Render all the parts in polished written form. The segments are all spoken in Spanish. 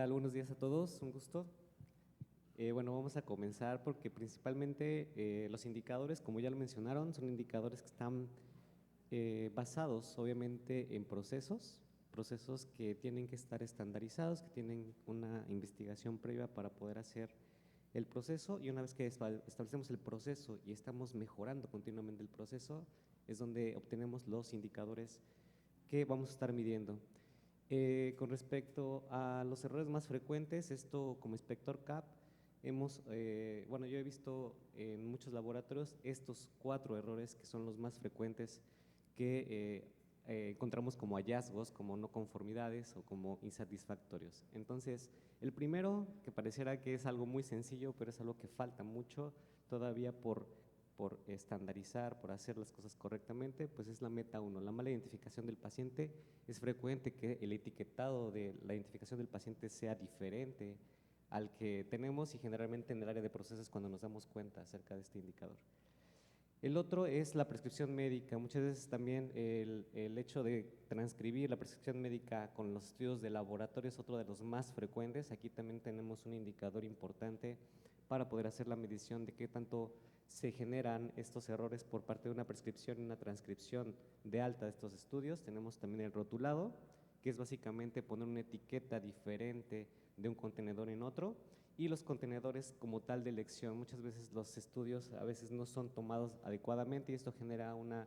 tal? Buenos días a todos, un gusto. Bueno, vamos a comenzar porque principalmente los indicadores, como ya lo mencionaron, son indicadores que están basados obviamente en procesos que tienen que estar estandarizados, que tienen una investigación previa para poder hacer el proceso, y una vez que establecemos el proceso y estamos mejorando continuamente el proceso, es donde obtenemos los indicadores que vamos a estar midiendo. Con respecto a los errores más frecuentes, esto como inspector CAP, bueno, yo he visto en muchos laboratorios estos 4 errores que son los más frecuentes que encontramos como hallazgos, como no conformidades o como insatisfactorios. Entonces, el primero, que pareciera que es algo muy sencillo, pero es algo que falta mucho todavía por estandarizar, por hacer las cosas correctamente, pues es la meta 1, la mala identificación del paciente. Es frecuente que el etiquetado de la identificación del paciente sea diferente al que tenemos, y generalmente en el área de procesos cuando nos damos cuenta acerca de este indicador. El otro es la prescripción médica. Muchas veces también el hecho de transcribir la prescripción médica con los estudios de laboratorio es otro de los más frecuentes. Aquí también tenemos un indicador importante para poder hacer la medición de qué tanto se generan estos errores por parte de una prescripción y una transcripción de alta de estos estudios. Tenemos también el rotulado, que es básicamente poner una etiqueta diferente de un contenedor en otro, y los contenedores como tal de elección. Muchas veces los estudios a veces no son tomados adecuadamente y esto genera una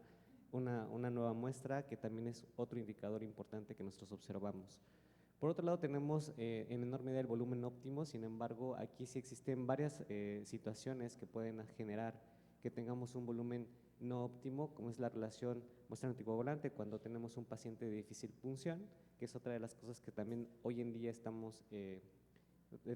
nueva muestra, que también es otro indicador importante que nosotros observamos. Por otro lado, tenemos en menor medida el volumen óptimo. Sin embargo, aquí sí existen varias situaciones que pueden generar que tengamos un volumen no óptimo, como es la relación muestra-anticoagulante cuando tenemos un paciente de difícil punción, que es otra de las cosas que también hoy en día estamos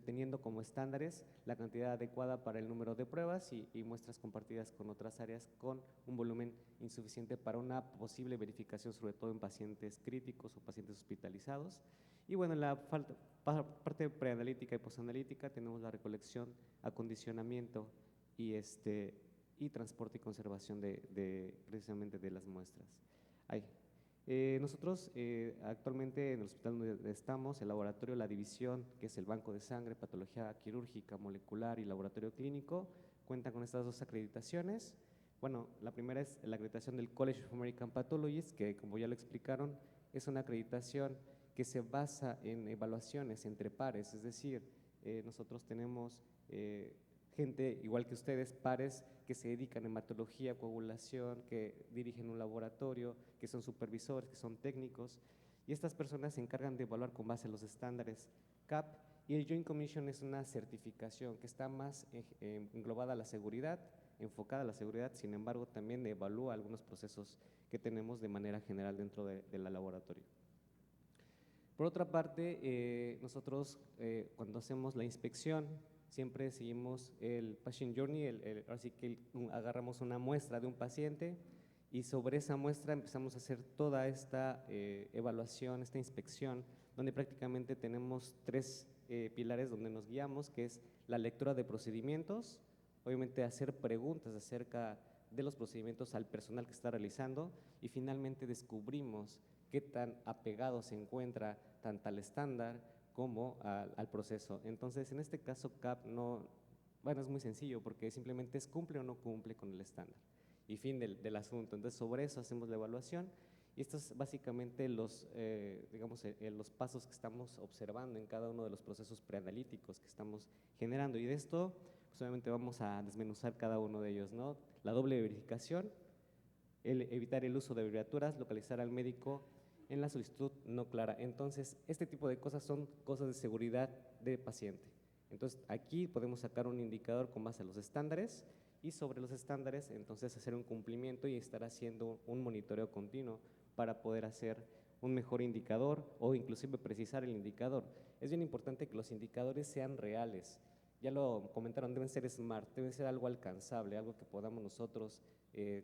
teniendo como estándares, la cantidad adecuada para el número de pruebas y muestras compartidas con otras áreas con un volumen insuficiente para una posible verificación, sobre todo en pacientes críticos o pacientes hospitalizados. Y bueno, en la parte preanalítica y posanalítica tenemos la recolección, acondicionamiento y transporte y conservación precisamente de las muestras. Ahí. Nosotros actualmente en el hospital donde estamos, el laboratorio, la división, que es el banco de sangre, patología quirúrgica, molecular y laboratorio clínico, cuenta con estas 2 acreditaciones. Bueno, la primera es la acreditación del College of American Pathologists, que como ya lo explicaron, es una acreditación que se basa en evaluaciones entre pares, es decir, nosotros tenemos gente igual que ustedes, pares que se dedican a hematología, coagulación, que dirigen un laboratorio, que son supervisores, que son técnicos, y estas personas se encargan de evaluar con base a los estándares CAP, y el Joint Commission es una certificación que está más englobada a la seguridad, enfocada a la seguridad. Sin embargo, también evalúa algunos procesos que tenemos de manera general dentro del laboratorio. Por otra parte, nosotros cuando hacemos la inspección siempre seguimos el patient journey, así que agarramos una muestra de un paciente y sobre esa muestra empezamos a hacer toda esta evaluación, esta inspección, donde prácticamente tenemos 3 pilares donde nos guiamos, que es la lectura de procedimientos, obviamente hacer preguntas acerca de los procedimientos al personal que está realizando, y finalmente descubrimos qué tan apegado se encuentra tanto al estándar como al proceso. Entonces, en este caso CAP bueno, es muy sencillo porque simplemente es cumple o no cumple con el estándar y fin del asunto. Entonces, sobre eso hacemos la evaluación, y estos es básicamente digamos, los pasos que estamos observando en cada uno de los procesos preanalíticos que estamos generando, y de esto pues obviamente vamos a desmenuzar cada uno de ellos, ¿no? La doble verificación, evitar el uso de abreviaturas, localizar al médico en la solicitud no clara. Entonces, este tipo de cosas son cosas de seguridad del paciente. Entonces, aquí podemos sacar un indicador con base a los estándares, y sobre los estándares, entonces, hacer un cumplimiento y estar haciendo un monitoreo continuo para poder hacer un mejor indicador o inclusive precisar el indicador. Es bien importante que los indicadores sean reales. Ya lo comentaron, deben ser smart, deben ser algo alcanzable, algo que podamos nosotros,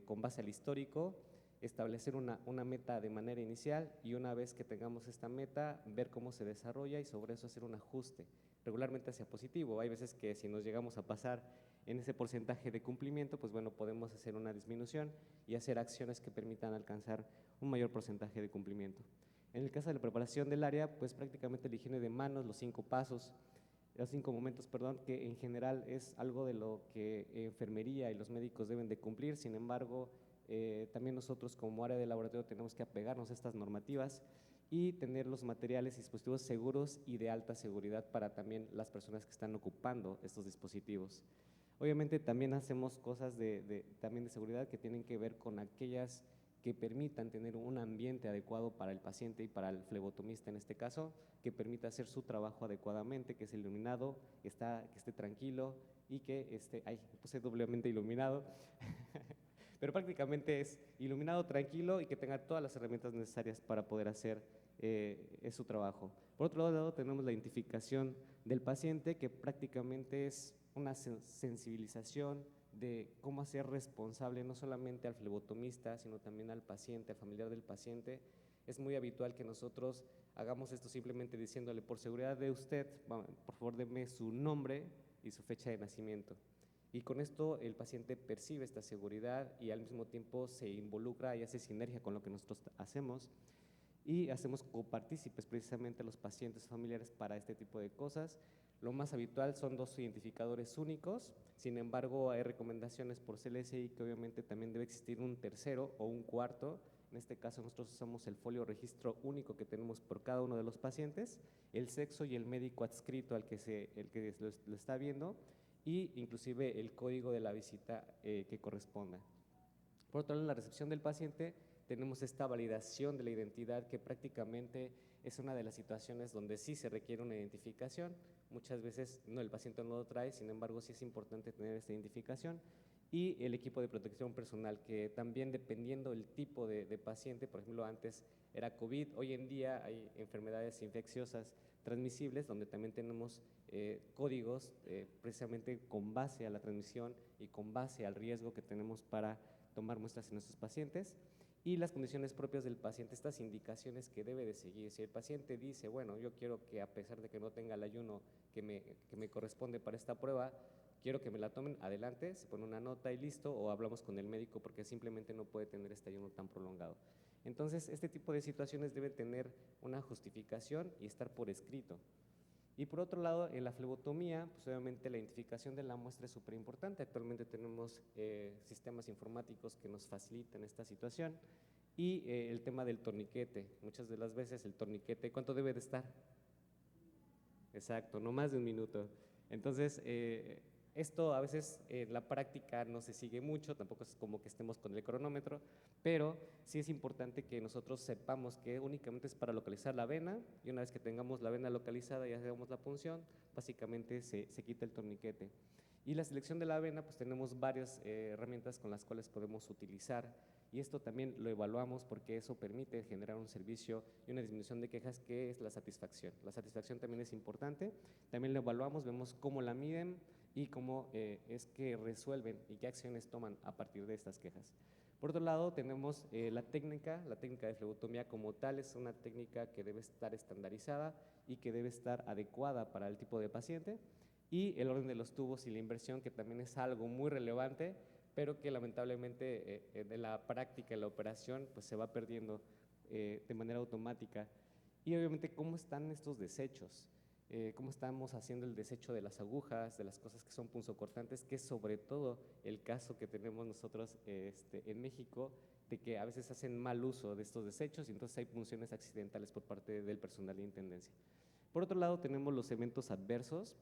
con base al histórico, establecer una meta de manera inicial, y una vez que tengamos esta meta, ver cómo se desarrolla y sobre eso hacer un ajuste, regularmente hacia positivo. Hay veces que si nos llegamos a pasar en ese porcentaje de cumplimiento, pues bueno, podemos hacer una disminución y hacer acciones que permitan alcanzar un mayor porcentaje de cumplimiento. En el caso de la preparación del área, pues prácticamente la higiene de manos, los 5 pasos, los 5 momentos, perdón, que en general es algo de lo que enfermería y los médicos deben de cumplir. Sin embargo, también nosotros como área de laboratorio tenemos que apegarnos a estas normativas y tener los materiales y dispositivos seguros y de alta seguridad para también las personas que están ocupando estos dispositivos. Obviamente también hacemos cosas también de seguridad que tienen que ver con aquellas que permitan tener un ambiente adecuado para el paciente y para el flebotomista en este caso, que permita hacer su trabajo adecuadamente, que es iluminado, que esté tranquilo y que puse doblemente iluminado, pero prácticamente es iluminado, tranquilo y que tenga todas las herramientas necesarias para poder hacer su trabajo. Por otro lado, tenemos la identificación del paciente, que prácticamente es una sensibilización de cómo hacer responsable no solamente al flebotomista, sino también al paciente, al familiar del paciente. Es muy habitual que nosotros hagamos esto simplemente diciéndole: por seguridad de usted, por favor deme su nombre y su fecha de nacimiento. Y con esto el paciente percibe esta seguridad y al mismo tiempo se involucra y hace sinergia con lo que nosotros hacemos, y hacemos copartícipes precisamente a los pacientes familiares para este tipo de cosas. Lo más habitual son 2 identificadores únicos, sin embargo hay recomendaciones por CLSI que obviamente también debe existir un tercero o un cuarto. En este caso nosotros usamos el folio registro único que tenemos por cada uno de los pacientes, el sexo y el médico adscrito al que lo está viendo, y inclusive el código de la visita que corresponda. Por otro lado, en la recepción del paciente tenemos esta validación de la identidad, que prácticamente es una de las situaciones donde sí se requiere una identificación. Muchas veces el paciente no lo trae, sin embargo sí es importante tener esta identificación. Y el equipo de protección personal, que también dependiendo del tipo de paciente, por ejemplo antes era COVID, hoy en día hay enfermedades infecciosas transmisibles donde también tenemos códigos precisamente con base a la transmisión y con base al riesgo que tenemos para tomar muestras en nuestros pacientes, y las condiciones propias del paciente, estas indicaciones que debe de seguir. Si el paciente dice: bueno, yo quiero que a pesar de que no tenga el ayuno que me corresponde para esta prueba, quiero que me la tomen, adelante, se pone una nota y listo, o hablamos con el médico porque simplemente no puede tener este ayuno tan prolongado. Entonces, este tipo de situaciones debe tener una justificación y estar por escrito. Y por otro lado, en la flebotomía, pues obviamente la identificación de la muestra es súper importante. Actualmente tenemos sistemas informáticos que nos facilitan esta situación, y el tema del torniquete. Muchas de las veces el torniquete, ¿cuánto debe de estar? Exacto, no más de 1 minuto. Entonces, esto a veces en la práctica no se sigue mucho, tampoco es como que estemos con el cronómetro, pero sí es importante que nosotros sepamos que únicamente es para localizar la vena, y una vez que tengamos la vena localizada y hacemos la punción, básicamente se quita el torniquete. Y la selección de la vena, pues tenemos varias herramientas con las cuales podemos utilizar, y esto también lo evaluamos porque eso permite generar un servicio y una disminución de quejas, que es la satisfacción. La satisfacción también es importante, también lo evaluamos, vemos cómo la miden y cómo es que resuelven y qué acciones toman a partir de estas quejas. Por otro lado, tenemos la técnica de flebotomía como tal. Es una técnica que debe estar estandarizada y que debe estar adecuada para el tipo de paciente, y el orden de los tubos y la inversión, que también es algo muy relevante, pero que lamentablemente de la práctica y la operación pues se va perdiendo de manera automática. Y obviamente cómo están estos desechos, cómo estamos haciendo el desecho de las agujas, de las cosas que son punzocortantes, que es sobre todo el caso que tenemos nosotros en México, de que a veces hacen mal uso de estos desechos y entonces hay punciones accidentales por parte del personal de intendencia. Por otro lado, tenemos los eventos adversos.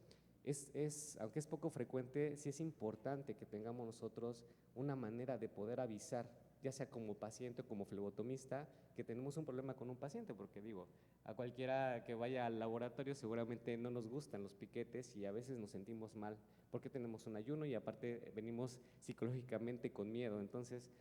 Aunque es poco frecuente, sí es importante que tengamos nosotros una manera de poder avisar, ya sea como paciente o como flebotomista, que tenemos un problema con un paciente, porque digo, a cualquiera que vaya al laboratorio seguramente no nos gustan los piquetes y a veces nos sentimos mal porque tenemos un ayuno y aparte venimos psicológicamente con miedo. Entonces,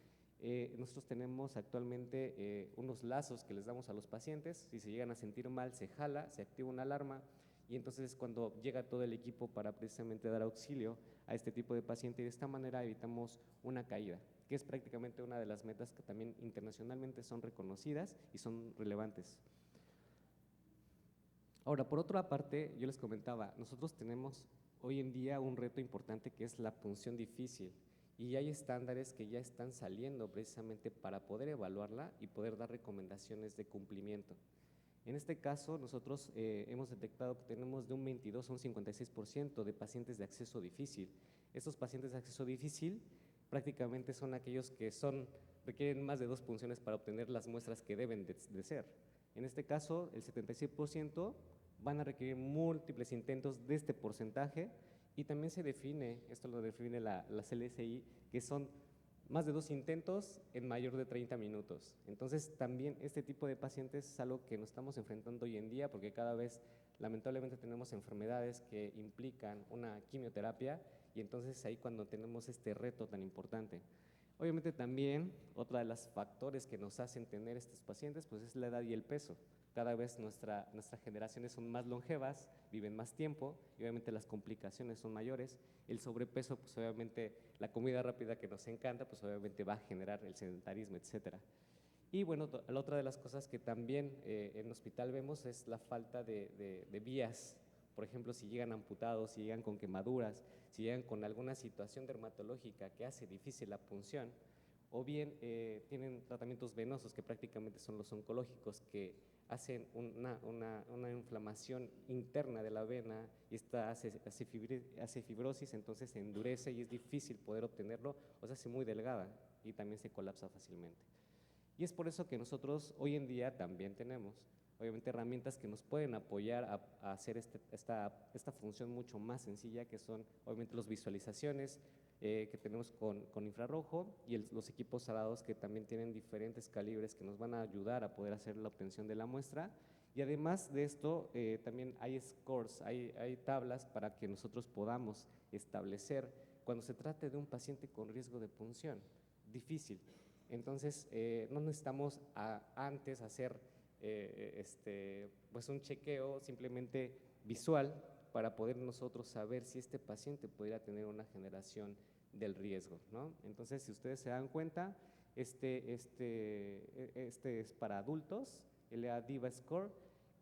nosotros tenemos actualmente unos lazos que les damos a los pacientes. Si se llegan a sentir mal, se jala, se activa una alarma, y entonces cuando llega todo el equipo para precisamente dar auxilio a este tipo de paciente, y de esta manera evitamos una caída, que es prácticamente una de las metas que también internacionalmente son reconocidas y son relevantes. Ahora, por otra parte, yo les comentaba, nosotros tenemos hoy en día un reto importante, que es la punción difícil, y hay estándares que ya están saliendo precisamente para poder evaluarla y poder dar recomendaciones de cumplimiento. En este caso, nosotros hemos detectado que tenemos de un 22 a un 56% de pacientes de acceso difícil. Estos pacientes de acceso difícil prácticamente son aquellos que requieren más de 2 punciones para obtener las muestras que deben de ser. En este caso, el 76% van a requerir múltiples intentos de este porcentaje, y también se define, esto lo define la CLSI, que son más de 2 intentos en mayor de 30 minutos. Entonces, también este tipo de pacientes es algo que nos estamos enfrentando hoy en día, porque cada vez, lamentablemente, tenemos enfermedades que implican una quimioterapia, y entonces ahí cuando tenemos este reto tan importante. Obviamente también, otro de los factores que nos hacen tener estos pacientes, pues es la edad y el peso. Cada vez nuestras generaciones son más longevas, viven más tiempo, y obviamente las complicaciones son mayores. El sobrepeso, pues obviamente la comida rápida que nos encanta, pues obviamente va a generar el sedentarismo, etcétera. Y bueno, la otra de las cosas que también en el hospital vemos es la falta de vías. Por ejemplo, si llegan amputados, si llegan con quemaduras, si llegan con alguna situación dermatológica que hace difícil la punción, o bien tienen tratamientos venosos que prácticamente son los oncológicos, que hacen una inflamación interna de la vena, y esta hace fibrosis, entonces se endurece y es difícil poder obtenerlo, o se hace muy delgada y también se colapsa fácilmente. Y es por eso que nosotros hoy en día también tenemos, obviamente, herramientas que nos pueden apoyar a hacer esta función mucho más sencilla, que son obviamente las visualizaciones que tenemos con infrarrojo, y los equipos salados, que también tienen diferentes calibres que nos van a ayudar a poder hacer la obtención de la muestra. Y además de esto, también hay scores, hay tablas para que nosotros podamos establecer cuando se trate de un paciente con riesgo de punción difícil. Entonces, no necesitamos antes hacer pues un chequeo simplemente visual para poder nosotros saber si este paciente podría tener una generación del riesgo, ¿no? Entonces, si ustedes se dan cuenta, este es para adultos, el EADIVA Score,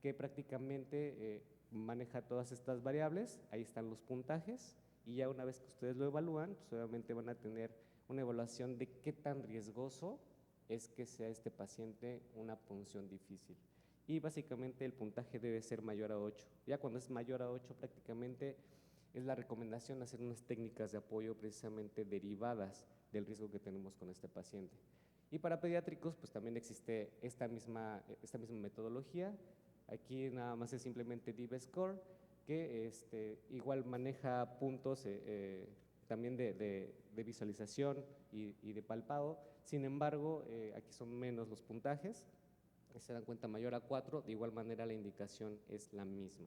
que prácticamente maneja todas estas variables. Ahí están los puntajes, y ya una vez que ustedes lo evalúan, pues obviamente van a tener una evaluación de qué tan riesgoso es que sea este paciente una punción difícil. Y básicamente el puntaje debe ser mayor a 8. Ya cuando es mayor a 8, prácticamente es la recomendación hacer unas técnicas de apoyo precisamente derivadas del riesgo que tenemos con este paciente. Y para pediátricos, pues también existe esta misma metodología. Aquí nada más es simplemente DIV-Score, que igual maneja puntos también de visualización y de palpado. Sin embargo, aquí son menos los puntajes, se dan cuenta, mayor a 4, de igual manera la indicación es la misma.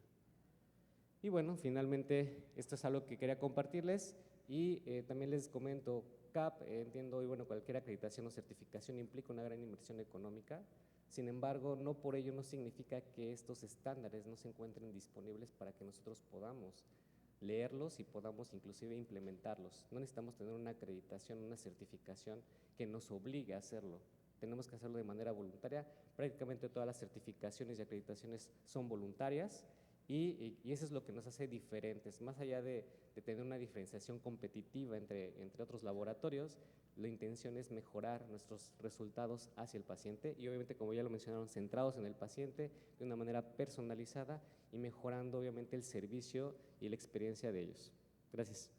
Y bueno, finalmente esto es algo que quería compartirles, y también les comento, CAP, entiendo hoy, bueno, cualquier acreditación o certificación implica una gran inversión económica. Sin embargo, no por ello no significa que estos estándares no se encuentren disponibles para que nosotros podamos leerlos y podamos inclusive implementarlos. No necesitamos tener una acreditación, una certificación que nos obligue a hacerlo. Tenemos que hacerlo de manera voluntaria. Prácticamente todas las certificaciones y acreditaciones son voluntarias, y eso es lo que nos hace diferentes. Más allá de tener una diferenciación competitiva entre otros laboratorios, la intención es mejorar nuestros resultados hacia el paciente, y obviamente, como ya lo mencionaron, centrados en el paciente de una manera personalizada, y mejorando obviamente el servicio y la experiencia de ellos. Gracias.